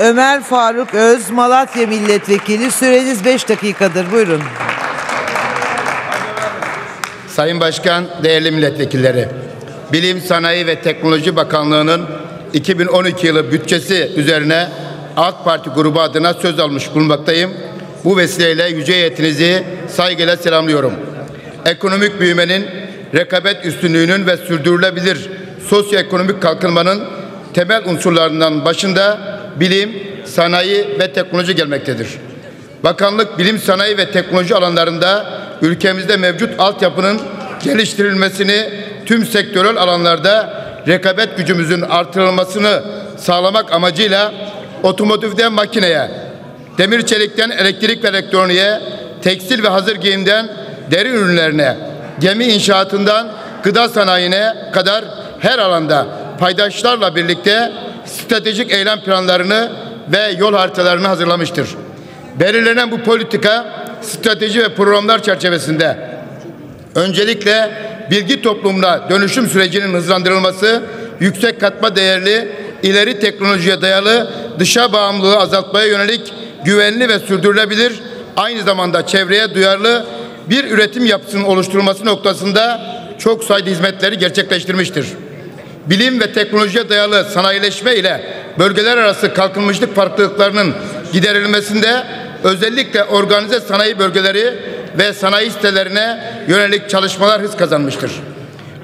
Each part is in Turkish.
Ömer Faruk Öz, Malatya Milletvekili. Süreniz 5 dakikadır. Buyurun. Sayın Başkan, değerli milletvekilleri, Bilim, Sanayi ve Teknoloji Bakanlığı'nın 2012 yılı bütçesi üzerine AK Parti grubu adına söz almış bulunmaktayım. Bu vesileyle yüce heyetinizi saygıyla selamlıyorum. Ekonomik büyümenin, rekabet üstünlüğünün ve sürdürülebilir sosyoekonomik kalkınmanın temel unsurlarından başında bilim, sanayi ve teknoloji gelmektedir. Bakanlık, bilim, sanayi ve teknoloji alanlarında ülkemizde mevcut altyapının geliştirilmesini, tüm sektörel alanlarda rekabet gücümüzün artırılmasını sağlamak amacıyla otomotivden makineye, demir çelikten elektrik ve elektroniğe, tekstil ve hazır giyimden deri ürünlerine, gemi inşaatından gıda sanayine kadar her alanda paydaşlarla birlikte stratejik eylem planlarını ve yol haritalarını hazırlamıştır. Belirlenen bu politika, strateji ve programlar çerçevesinde öncelikle bilgi toplumuna dönüşüm sürecinin hızlandırılması, yüksek katma değerli, ileri teknolojiye dayalı dışa bağımlılığı azaltmaya yönelik güvenli ve sürdürülebilir, aynı zamanda çevreye duyarlı bir üretim yapısının oluşturulması noktasında çok sayıda hizmetleri gerçekleştirmiştir. Bilim ve teknolojiye dayalı sanayileşme ile bölgeler arası kalkınmışlık farklılıklarının giderilmesinde özellikle organize sanayi bölgeleri ve sanayi sitelerine yönelik çalışmalar hız kazanmıştır.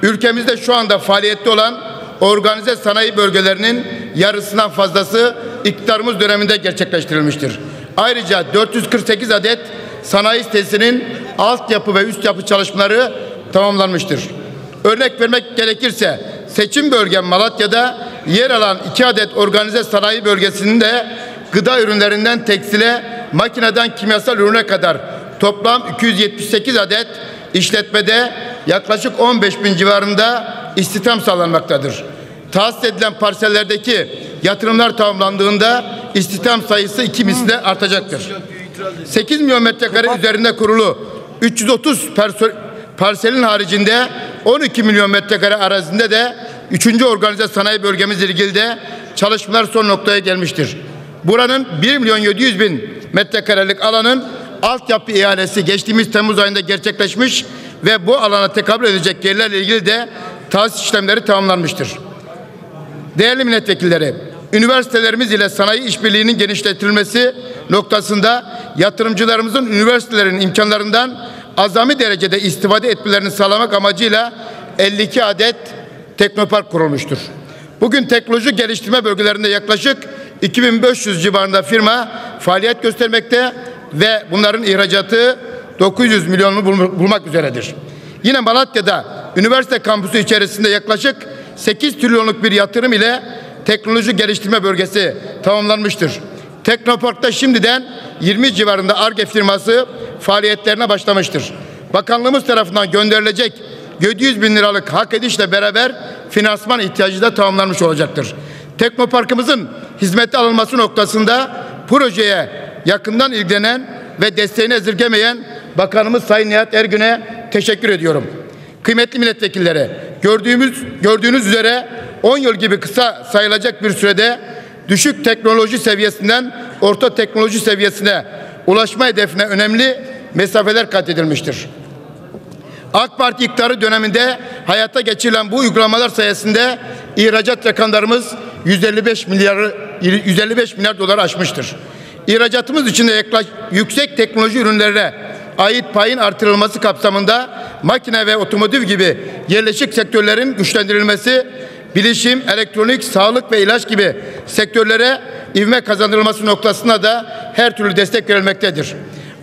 Ülkemizde şu anda faaliyette olan organize sanayi bölgelerinin yarısından fazlası iktidarımız döneminde gerçekleştirilmiştir. Ayrıca 448 adet sanayi sitesinin altyapı ve üst yapı çalışmaları tamamlanmıştır. Örnek vermek gerekirse seçim bölgem Malatya'da yer alan 2 adet organize sanayi bölgesinin de gıda ürünlerinden tekstile, makineden kimyasal ürüne kadar toplam 278 adet işletmede yaklaşık 15.000 civarında istihdam sağlanmaktadır. Tahsis edilen parsellerdeki yatırımlar tamamlandığında istihdam sayısı 2 misli artacaktır. 8 milyon metrekare üzerinde kurulu 330 parselin haricinde 12 milyon metrekare arazinde de 3. organize sanayi bölgemizle ilgili de çalışmalar son noktaya gelmiştir. Buranın 1 milyon 700 bin metrekarelik alanın altyapı ihalesi geçtiğimiz Temmuz ayında gerçekleşmiş ve bu alana tekabül edecek yerlerle ilgili de tahsis işlemleri tamamlanmıştır. Değerli milletvekilleri, üniversitelerimiz ile sanayi işbirliğinin genişletilmesi noktasında yatırımcılarımızın üniversitelerin imkanlarından azami derecede istifade etmelerini sağlamak amacıyla 52 adet teknopark kurulmuştur. Bugün teknoloji geliştirme bölgelerinde yaklaşık 2500 civarında firma faaliyet göstermekte ve bunların ihracatı 900 milyonunu bulmak üzeredir. Yine Malatya'da üniversite kampüsü içerisinde yaklaşık 8 trilyonluk bir yatırım ile teknoloji geliştirme bölgesi tamamlanmıştır. Teknopark'ta şimdiden 20 civarında Ar-Ge firması faaliyetlerine başlamıştır. Bakanlığımız tarafından gönderilecek 700 bin liralık hak edişle beraber finansman ihtiyacı da tamamlanmış olacaktır. Teknoparkımızın hizmete alınması noktasında projeye yakından ilgilenen ve desteğini esirgemeyen Bakanımız Sayın Nihat Ergün'e teşekkür ediyorum. Kıymetli milletvekilleri, gördüğünüz üzere 10 yıl gibi kısa sayılacak bir sürede düşük teknoloji seviyesinden orta teknoloji seviyesine ulaşma hedefine önemli mesafeler kat edilmiştir. AK Parti iktidarı döneminde hayata geçirilen bu uygulamalar sayesinde ihracat rakamlarımız 155 milyar dolar aşmıştır. İhracatımız için de yüksek teknoloji ürünlerine ait payın artırılması kapsamında makine ve otomotiv gibi yerleşik sektörlerin güçlendirilmesi, bilişim, elektronik, sağlık ve ilaç gibi sektörlere ivme kazandırılması noktasında da her türlü destek verilmektedir.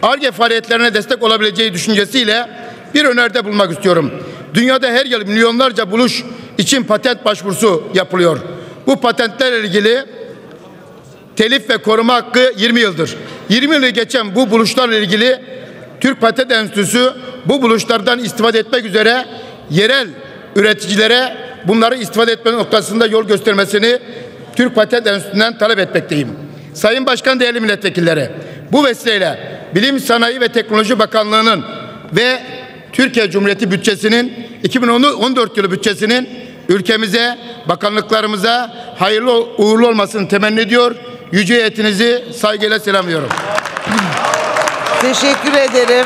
Ar-Ge faaliyetlerine destek olabileceği düşüncesiyle bir öneride bulunmak istiyorum. Dünyada her yıl milyonlarca buluş için patent başvurusu yapılıyor. Bu patentlerle ilgili telif ve koruma hakkı 20 yıldır. 20 yılı geçen bu buluşlarla ilgili Türk Patent Enstitüsü bu buluşlardan istifade etmek üzere yerel üreticilere bunları istifade etme noktasında yol göstermesini Türk Patent Enstitüsü'nden talep etmekteyim. Sayın Başkan, değerli milletvekilleri, bu vesileyle Bilim, Sanayi ve Teknoloji Bakanlığı'nın ve Türkiye Cumhuriyeti bütçesinin 2014 yılı bütçesinin ülkemize, bakanlıklarımıza hayırlı uğurlu olmasını temenni ediyor. yüce heyetinizi saygıyla selamlıyorum. Teşekkür ederim.